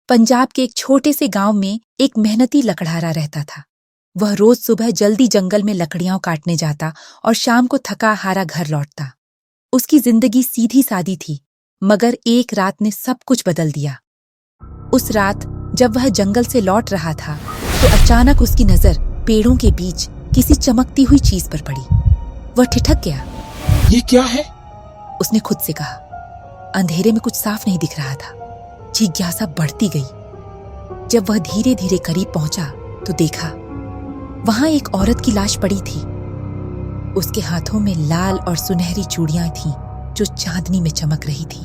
पंजाब के एक छोटे से गांव में एक मेहनती लकड़हारा रहता था। वह रोज सुबह जल्दी जंगल में लकड़ियां काटने जाता और शाम को थका हारा घर लौटता। उसकी जिंदगी सीधी सादी थी, मगर एक रात ने सब कुछ बदल दिया। उस रात जब वह जंगल से लौट रहा था तो अचानक उसकी नजर पेड़ों के बीच किसी चमकती हुई चीज पर पड़ी। वह ठिठक गया। ये क्या है? उसने खुद से कहा। अंधेरे में कुछ साफ नहीं दिख रहा था। जिज्ञासा बढ़ती गई। जब वह धीरे धीरे करीब पहुंचा तो देखा वहां एक औरत की लाश पड़ी थी। उसके हाथों में लाल और सुनहरी चूड़ियां थीं जो चांदनी में चमक रही थी।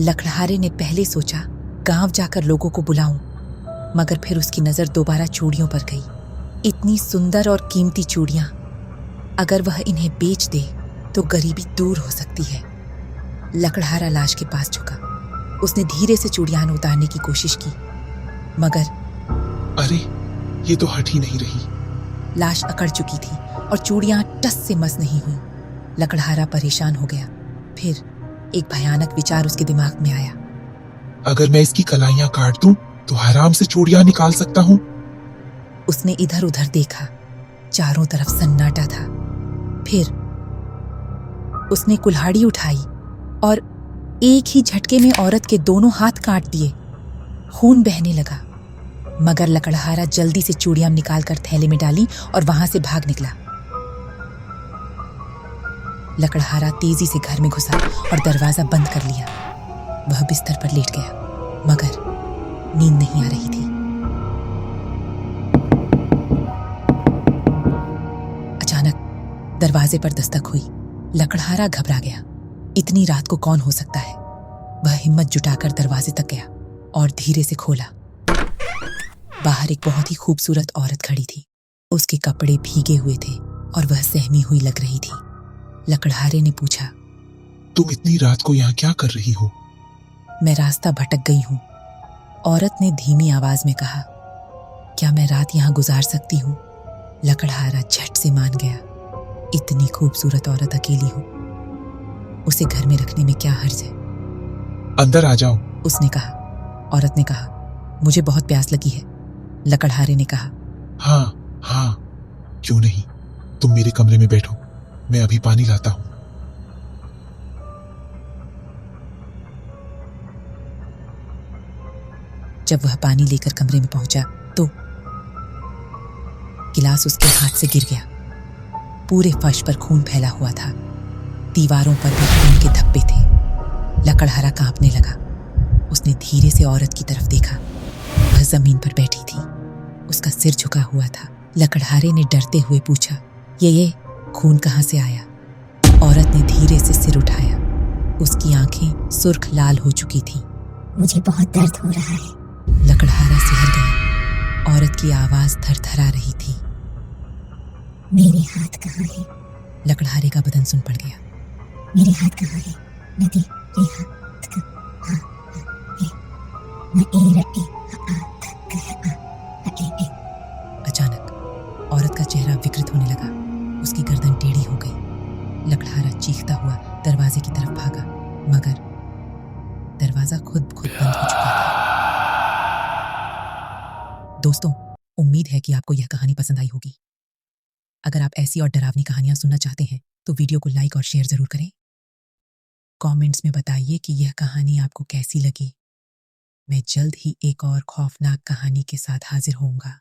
लकड़हारे ने पहले सोचा गांव जाकर लोगों को बुलाऊं, मगर फिर उसकी नजर दोबारा चूड़ियों पर गई। इतनी सुंदर और कीमती चूड़ियां, अगर वह इन्हें बेच दे तो गरीबी दूर हो सकती है। लकड़हारा लाश के पास झुका। उसने धीरे से चूड़ियां उतारने की कोशिश की, मगर अरे, ये तो हट ही नहीं रही। लाश अकड़ चुकी थी और चूड़ियां टस से मस नहीं हुई। लकड़हारा परेशान हो गया। फिर एक भयानक विचार उसके दिमाग में आया। अगर मैं इसकी कलाइयां काट दूं तो आराम से चूड़ियां निकाल सकता हूँ। उसने इधर उधर देखा। चारों तरफ सन्नाटा था। फिर उसने कुल्हाड़ी उठाई और एक ही झटके में औरत के दोनों हाथ काट दिए। खून बहने लगा, मगर लकड़हारा जल्दी से चूड़ियां निकालकर थैले में डाली और वहां से भाग निकला। लकड़हारा तेजी से घर में घुसा और दरवाजा बंद कर लिया। वह बिस्तर पर लेट गया, मगर नींद नहीं आ रही थी। अचानक दरवाजे पर दस्तक हुई। लकड़हारा घबरा गया। इतनी रात को कौन हो सकता है? वह हिम्मत जुटाकर दरवाजे तक गया और धीरे से खोला। बाहर एक बहुत ही खूबसूरत औरत खड़ी थी। उसके कपड़े भीगे हुए थे और वह सहमी हुई लग रही थी। लकड़हारे ने पूछा, तुम इतनी रात को यहाँ क्या कर रही हो? मैं रास्ता भटक गई हूँ, औरत ने धीमी आवाज में कहा। क्या मैं रात यहाँ गुजार सकती हूँ? लकड़हारा झट से मान गया। इतनी खूबसूरत औरत अकेली हो, उसे घर में रखने में क्या हर्ज है? अंदर आ जाओ, उसने कहा। औरत ने कहा, मुझे बहुत प्यास लगी है। लकड़हारे ने कहा, हाँ हाँ, क्यों नहीं, तुम मेरे कमरे में बैठो, मैं अभी पानी लाता हूँ। जब वह पानी लेकर कमरे में पहुंचा तो गिलास उसके हाथ से गिर गया। पूरे फर्श पर खून फैला हुआ था। दीवारों पर भी खून के धब्बे थे। लकड़हारा कांपने लगा। उसने धीरे से औरत की तरफ देखा। वह जमीन पर बैठी थी। उसका सिर झुका हुआ था। लकड़हारे ने डरते हुए पूछा, ये खून कहाँ से आया? औरत ने धीरे से सिर उठाया। उसकी आंखें सुर्ख लाल हो चुकी थी। मुझे बहुत दर्द हो रहा है। लकड़हारा सिहर गया। औरत की आवाज थरथरा रही थी। मेरे हाथ कहाँ है? लकड़हारे का बदन सुन पड़ गया। मेरे हाथ कहाँ है? नदी रे हाथ कहाँ है? न ए रटे अचानक औरत का चेहरा विकृत होने लगा। उसकी गर्दन टेढ़ी हो गई। लकड़हारा चीखता हुआ दरवाजे की तरफ भागा, मगर दरवाजा खुद बंद हो चुका था। दोस्तों, उम्मीद है कि आपको यह कहानी पसंद आई होगी। अगर आप ऐसी और डरावनी कहानियां सुनना चाहते हैं तो वीडियो को लाइक और शेयर जरूर करें। कमेंट्स में बताइए कि यह कहानी आपको कैसी लगी। मैं जल्द ही एक और खौफनाक कहानी के साथ हाजिर होऊंगा।